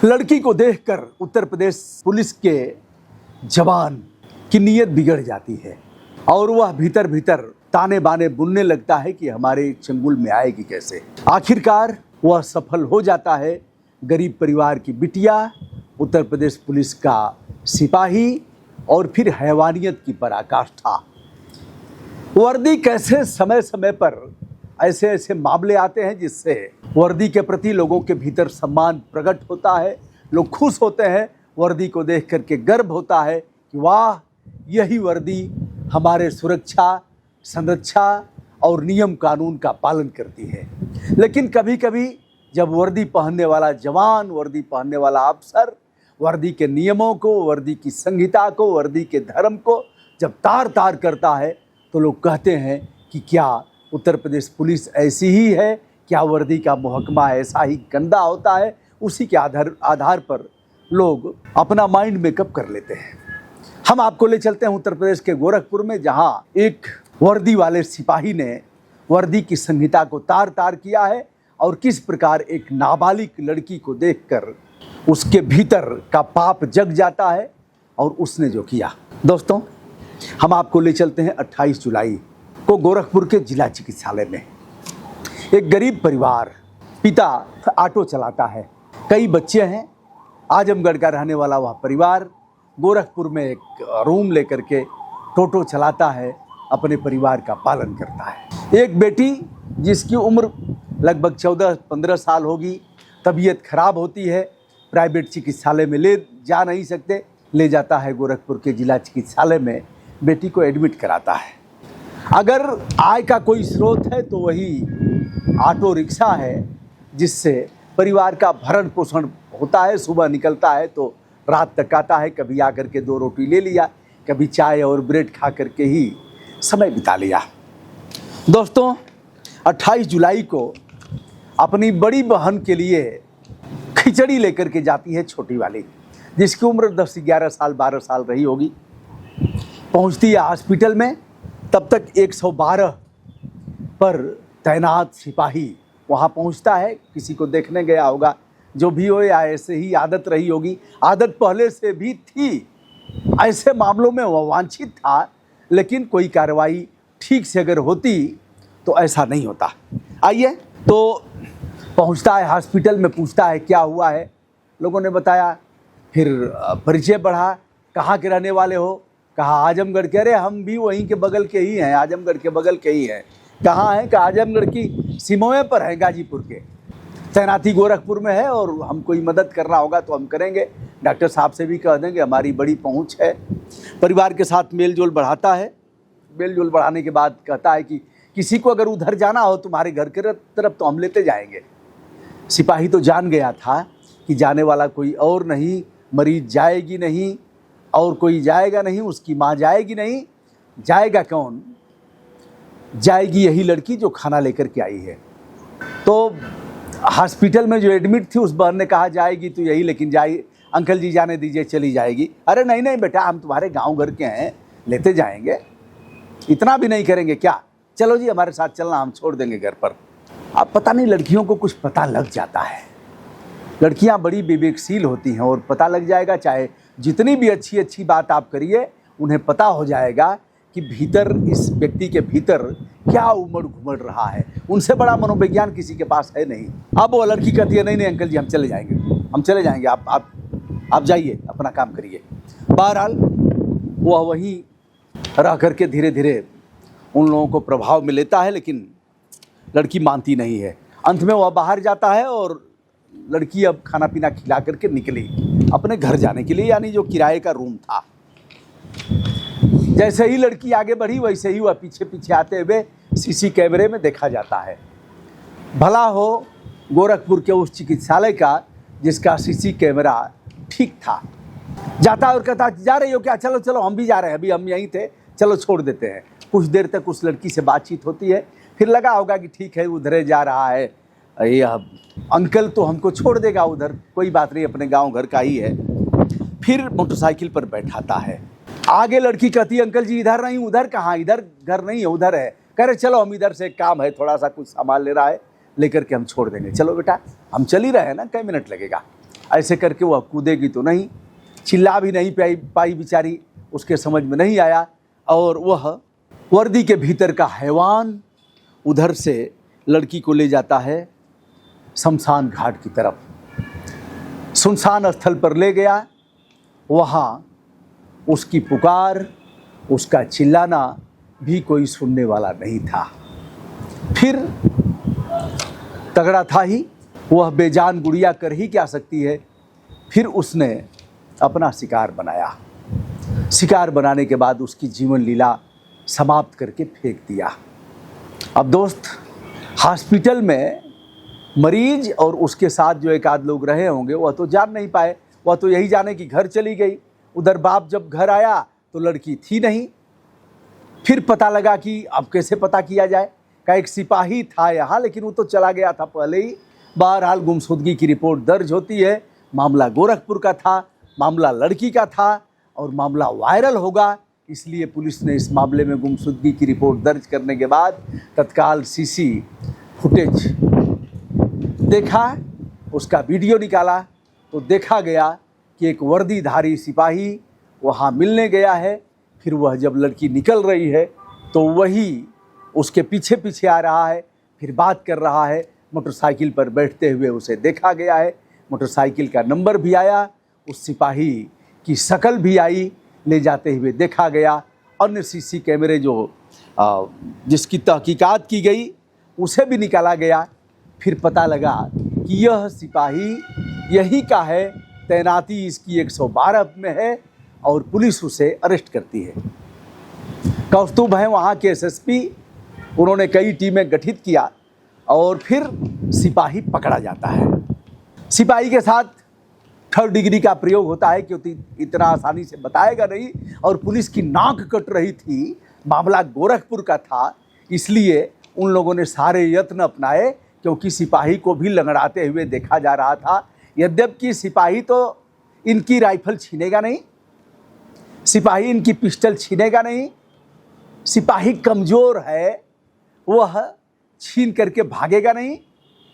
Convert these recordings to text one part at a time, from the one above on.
लड़की को देखकर उत्तर प्रदेश पुलिस के जवान की नीयत बिगड़ जाती है और वह भीतर भीतर ताने बाने बुनने लगता है कि हमारे चंगुल में आएगी कैसे। आखिरकार वह सफल हो जाता है। गरीब परिवार की बिटिया, उत्तर प्रदेश पुलिस का सिपाही और फिर हैवानियत की पराकाष्ठा। वर्दी कैसे समय समय पर ऐसे ऐसे मामले आते हैं जिससे वर्दी के प्रति लोगों के भीतर सम्मान प्रकट होता है। लोग खुश होते हैं, वर्दी को देख करके गर्व होता है कि वाह, यही वर्दी हमारे सुरक्षा, संरक्षा और नियम कानून का पालन करती है। लेकिन कभी कभी जब वर्दी पहनने वाला जवान, वर्दी पहनने वाला अफसर वर्दी के नियमों को, वर्दी की संहिता को, वर्दी के धर्म को जब तार तार करता है तो लोग कहते हैं कि क्या उत्तर प्रदेश पुलिस ऐसी ही है, क्या वर्दी का महकमा ऐसा ही गंदा होता है। उसी के आधार पर लोग अपना माइंड मेकअप कर लेते हैं। हम आपको ले चलते हैं उत्तर प्रदेश के गोरखपुर में, जहां एक वर्दी वाले सिपाही ने वर्दी की संहिता को तार तार किया है और किस प्रकार एक नाबालिग लड़की को देखकर उसके भीतर का पाप जग जाता है और उसने जो किया। दोस्तों, हम आपको ले चलते हैं 28 जुलाई को गोरखपुर के जिला चिकित्सालय में। एक गरीब परिवार, पिता ऑटो चलाता है, कई बच्चे हैं। आजमगढ़ का रहने वाला वह परिवार गोरखपुर में एक रूम लेकर के टोटो चलाता है, अपने परिवार का पालन करता है। एक बेटी जिसकी उम्र लगभग 14-15 साल होगी, तबीयत खराब होती है, प्राइवेट चिकित्सालय में ले जा नहीं सकते, ले जाता है गोरखपुर के जिला चिकित्सालय में, बेटी को एडमिट कराता है। अगर आय का कोई स्रोत है तो वही ऑटो रिक्शा है, जिससे परिवार का भरण पोषण होता है। सुबह निकलता है तो रात तक आता है, कभी आकर के 2 रोटी ले लिया, कभी चाय और ब्रेड खा करके ही समय बिता लिया। दोस्तों, 28 जुलाई को अपनी बड़ी बहन के लिए खिचड़ी लेकर के जाती है छोटी वाली, जिसकी उम्र 10-11 साल 12 साल रही होगी। पहुंचती है हॉस्पिटल में, तब तक 112 पर तैनात सिपाही वहां पहुंचता है। किसी को देखने गया होगा, जो भी हो, या ऐसे ही आदत रही होगी, आदत पहले से भी थी। ऐसे मामलों में वह वांछित था, लेकिन कोई कार्रवाई ठीक से अगर होती तो ऐसा नहीं होता। आइए, तो पहुंचता है हॉस्पिटल में, पूछता है क्या हुआ है। लोगों ने बताया, फिर परिचय बढ़ा, कहाँ के रहने वाले हो, कहा आजमगढ़ के। अरे हम भी वहीं के बगल के ही हैं, आजमगढ़ के बगल के ही हैं। कहाँ हैं? कहा आजमगढ़ की सीमाओं पर है, गाजीपुर के। तैनाती गोरखपुर में है और हम कोई मदद करना होगा तो हम करेंगे। डॉक्टर साहब से भी कह देंगे, हमारी बड़ी पहुंच है। परिवार के साथ मेल जोल बढ़ाता है। मेल जोल बढ़ाने के बाद कहता है कि किसी को अगर उधर जाना हो तुम्हारे घर के तरफ तो हम लेते जाएंगे। सिपाही तो जान गया था कि जाने वाला कोई और नहीं, मरीज जाएगी नहीं और कोई जाएगा नहीं, उसकी माँ जाएगी नहीं, जाएगा कौन? जाएगी यही लड़की जो खाना लेकर के आई है। तो हॉस्पिटल में जो एडमिट थी उस बहन ने कहा, जाएगी तो यही, लेकिन जाइए अंकल जी, जाने दीजिए, चली जाएगी। अरे नहीं नहीं बेटा, हम तुम्हारे गांव घर के हैं, लेते जाएंगे, इतना भी नहीं करेंगे क्या? चलो जी, हमारे साथ चलना, हम छोड़ देंगे घर पर। अब पता नहीं, लड़कियों को कुछ पता लग जाता है। लड़कियां बड़ी विवेकशील होती हैं और पता लग जाएगा, चाहे जितनी भी अच्छी अच्छी बात आप करिए, उन्हें पता हो जाएगा कि भीतर, इस व्यक्ति के भीतर क्या उमड़ घुमड़ रहा है। उनसे बड़ा मनोविज्ञान किसी के पास है नहीं। अब वो लड़की कहती है, नहीं नहीं अंकल जी, हम चले जाएंगे, हम चले जाएंगे, आप जाइए, अपना काम करिए। बहरहाल वह वहीं रह करके धीरे धीरे उन लोगों को प्रभाव में लेता है, लेकिन लड़की मानती नहीं है। अंत में वह बाहर जाता है और लड़की अब खाना पीना खिला करके निकली अपने घर जाने के लिए, यानी जो किराए का रूम था। जैसे ही लड़की आगे बढ़ी, वैसे ही वह पीछे पीछे आते हुए सीसी कैमरे में देखा जाता है। भला हो गोरखपुर के उस चिकित्सालय का जिसका सीसी कैमरा ठीक था। जाता और कहता, जा रही हो क्या? चलो चलो, हम भी जा रहे हैं, अभी हम यहीं थे, चलो छोड़ देते हैं। कुछ देर तक उस लड़की से बातचीत होती है, फिर लगा होगा कि ठीक है, उधर जा रहा है, ये अंकल तो हमको छोड़ देगा उधर, कोई बात नहीं, अपने गांव घर का ही है। फिर मोटरसाइकिल पर बैठाता है। आगे लड़की कहती है, अंकल जी इधर नहीं, उधर कहाँ? इधर घर नहीं है, उधर है। कह रहे चलो, हम इधर से काम है, थोड़ा सा कुछ सामान ले रहा है, लेकर के हम छोड़ देंगे। चलो बेटा, हम चल ही रहे हैं ना, कई मिनट लगेगा। ऐसे करके वह कूदेगी तो नहीं, चिल्ला भी नहीं पाई बेचारी, उसके समझ में नहीं आया और वह वर्दी के भीतर का हैवान उधर से लड़की को ले जाता है शमशान घाट की तरफ। सुनसान स्थल पर ले गया, वहाँ उसकी पुकार, उसका चिल्लाना भी कोई सुनने वाला नहीं था। फिर तगड़ा था ही, वह बेजान गुड़िया कर ही क्या सकती है। फिर उसने अपना शिकार बनाया। शिकार बनाने के बाद उसकी जीवन लीला समाप्त करके फेंक दिया। अब दोस्त, हॉस्पिटल में मरीज और उसके साथ जो एक आध लोग रहे होंगे वह तो जान नहीं पाए, वह तो यही जाने कि घर चली गई। उधर बाप जब घर आया तो लड़की थी नहीं। फिर पता लगा कि अब कैसे पता किया जाए, का एक सिपाही था यहाँ, लेकिन वो तो चला गया था पहले ही। बहरहाल गुमशुदगी की रिपोर्ट दर्ज होती है। मामला गोरखपुर का था, मामला लड़की का था और मामला वायरल होगा, इसलिए पुलिस ने इस मामले में गुमशुदगी की रिपोर्ट दर्ज करने के बाद तत्काल सीसी फुटेज देखा, उसका वीडियो निकाला तो देखा गया कि एक वर्दीधारी सिपाही वहाँ मिलने गया है। फिर वह जब लड़की निकल रही है तो वही उसके पीछे पीछे आ रहा है, फिर बात कर रहा है। मोटरसाइकिल पर बैठते हुए उसे देखा गया है, मोटरसाइकिल का नंबर भी आया, उस सिपाही की शक्ल भी आई, ले जाते हुए देखा गया। अन्य सीसी कैमरे जो जिसकी तहकीकात की गई उसे भी निकाला गया। फिर पता लगा कि यह सिपाही यहीं का है, तैनाती इसकी 112 में है और पुलिस उसे अरेस्ट करती है। कौस्तुभ हैं वहाँ के एसएसपी, उन्होंने कई टीमें गठित किया और फिर सिपाही पकड़ा जाता है। सिपाही के साथ 3rd डिग्री का प्रयोग होता है क्योंकि इतना आसानी से बताएगा नहीं, और पुलिस की नाक कट रही थी, मामला गोरखपुर का था, इसलिए उन लोगों ने सारे यत्न अपनाए क्योंकि सिपाही को भी लंगड़ाते हुए देखा जा रहा था। यद्यपि सिपाही तो इनकी राइफल छीनेगा नहीं, सिपाही इनकी पिस्टल छीनेगा नहीं, सिपाही कमज़ोर है, वह छीन करके भागेगा नहीं,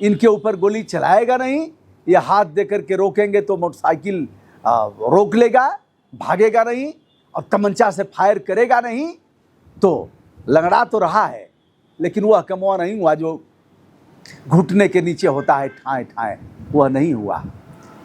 इनके ऊपर गोली चलाएगा नहीं, या हाथ दे करके रोकेंगे तो मोटरसाइकिल रोक लेगा, भागेगा नहीं और तमंचा से फायर करेगा नहीं। तो लंगड़ा तो रहा है लेकिन वह कमवा नहीं हुआ जो घुटने के नीचे होता है ठाए ठाए, वह नहीं हुआ।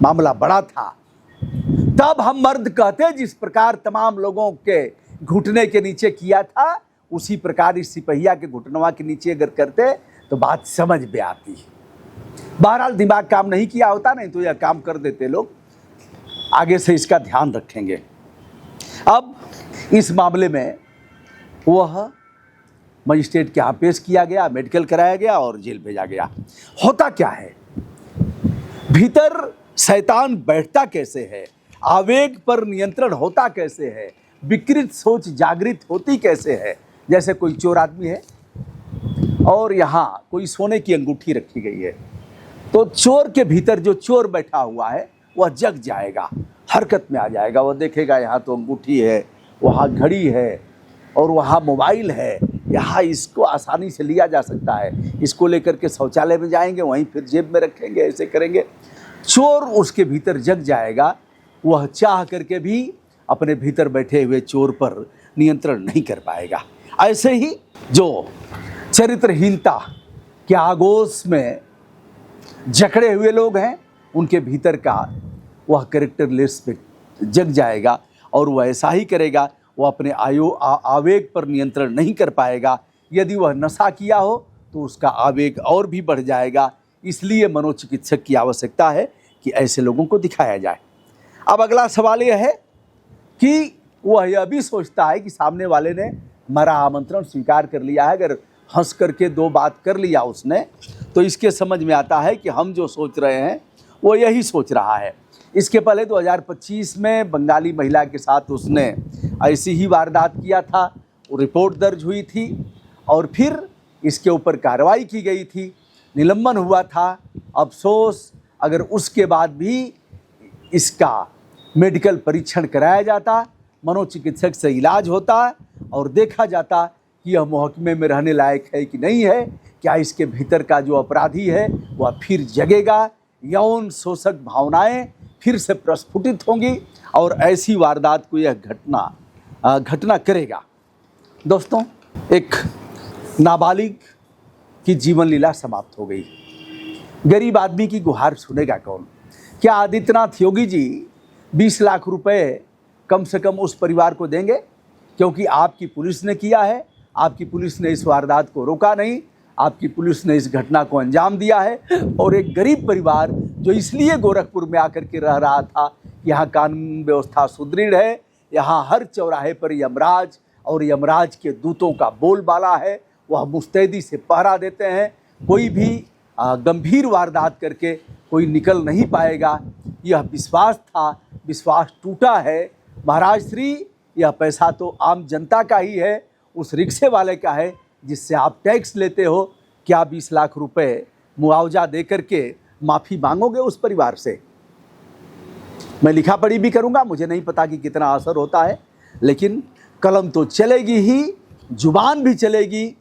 मामला बड़ा था। तब हम मर्द कहते जिस प्रकार तमाम लोगों के घुटने के नीचे किया था, उसी प्रकार इस सिपहिया के घुटनवा के नीचे अगर करते तो बात समझ में आती। बहरहाल दिमाग काम नहीं किया होता, नहीं तो यह काम कर देते लोग। आगे से इसका ध्यान रखेंगे। अब इस मामले में वह मजिस्ट्रेट के यहाँ पेश किया गया, मेडिकल कराया गया और जेल भेजा गया। होता क्या है, भीतर शैतान बैठता कैसे है, आवेग पर नियंत्रण होता कैसे है, विकृत सोच जागृत होती कैसे है। जैसे कोई चोर आदमी है और यहाँ कोई सोने की अंगूठी रखी गई है, तो चोर के भीतर जो चोर बैठा हुआ है वह जग जाएगा, हरकत में आ जाएगा। वह देखेगा यहाँ तो अंगूठी है, वहाँ घड़ी है और वहाँ मोबाइल है, यहाँ इसको आसानी से लिया जा सकता है, इसको लेकर के शौचालय में जाएंगे, वहीं फिर जेब में रखेंगे, ऐसे करेंगे। चोर उसके भीतर जग जाएगा, वह चाह करके भी अपने भीतर बैठे हुए चोर पर नियंत्रण नहीं कर पाएगा। ऐसे ही जो चरित्रहीनता के आगोश में जकड़े हुए लोग हैं, उनके भीतर का वह कैरेक्टरलेस पे जग जाएगा और वह ऐसा ही करेगा। वह अपने आवेग पर नियंत्रण नहीं कर पाएगा। यदि वह नशा किया हो तो उसका आवेग और भी बढ़ जाएगा। इसलिए मनोचिकित्सक की आवश्यकता है कि ऐसे लोगों को दिखाया जाए। अब अगला सवाल यह है कि वह यह भी सोचता है कि सामने वाले ने हमारा आमंत्रण स्वीकार कर लिया है, अगर हंस करके 2 बात कर लिया उसने, तो इसके समझ में आता है कि हम जो सोच रहे हैं वो यही सोच रहा है। इसके पहले 2025 में बंगाली महिला के साथ उसने ऐसी ही वारदात किया था, वो रिपोर्ट दर्ज हुई थी और फिर इसके ऊपर कार्रवाई की गई थी, निलंबन हुआ था। अफसोस, अगर उसके बाद भी इसका मेडिकल परीक्षण कराया जाता, मनोचिकित्सक से इलाज होता और देखा जाता कि यह मुहकमे में रहने लायक है कि नहीं है, क्या इसके भीतर का जो अपराधी है वह फिर जगेगा यौन शोषक भावनाएं फिर से प्रस्फुटित होंगी और ऐसी वारदात को यह घटना करेगा। दोस्तों, एक नाबालिग की जीवन लीला समाप्त हो गई। गरीब आदमी की गुहार सुनेगा कौन? क्या आदित्यनाथ योगी जी 20 लाख रुपए कम से कम उस परिवार को देंगे? क्योंकि आपकी पुलिस ने किया है, आपकी पुलिस ने इस वारदात को रोका नहीं, आपकी पुलिस ने इस घटना को अंजाम दिया है। और एक गरीब परिवार जो इसलिए गोरखपुर में आकर के रह रहा था, यहाँ कानून व्यवस्था सुदृढ़ है, यहाँ हर चौराहे पर यमराज और यमराज के दूतों का बोलबाला है, वह मुस्तैदी से पहरा देते हैं। कोई भी गंभीर वारदात करके कोई निकल नहीं पाएगा। यह विश्वास था, विश्वास टूटा है। महाराज श्री, यह पैसा तो आम जनता का ही है, उस रिक्शे वाले का है जिससे आप टैक्स लेते हो। क्या 20 लाख रुपए मुआवजा दे करके माफ़ी मांगोगे उस परिवार से? मैं लिखा पढ़ी भी करूँगा, मुझे नहीं पता कि कितना असर होता है, लेकिन कलम तो चलेगी ही, जुबान भी चलेगी।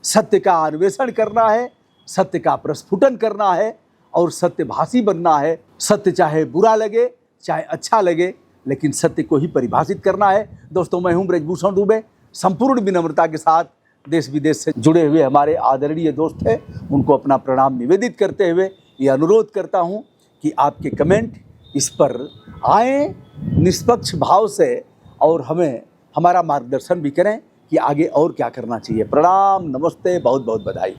सत्य का अन्वेषण करना है, सत्य का प्रस्फुटन करना है और सत्यभाषी बनना है। सत्य चाहे बुरा लगे चाहे अच्छा लगे, लेकिन सत्य को ही परिभाषित करना है। दोस्तों, मैं हूं ब्रजभूषण दुबे। संपूर्ण विनम्रता के साथ देश विदेश से जुड़े हुए हमारे आदरणीय दोस्त हैं, उनको अपना प्रणाम निवेदित करते हुए ये अनुरोध करता हूं कि आपके कमेंट इस पर आएँ निष्पक्ष भाव से और हमें हमारा मार्गदर्शन भी करें कि आगे और क्या करना चाहिए। प्रणाम, नमस्ते, बहुत बहुत बधाई।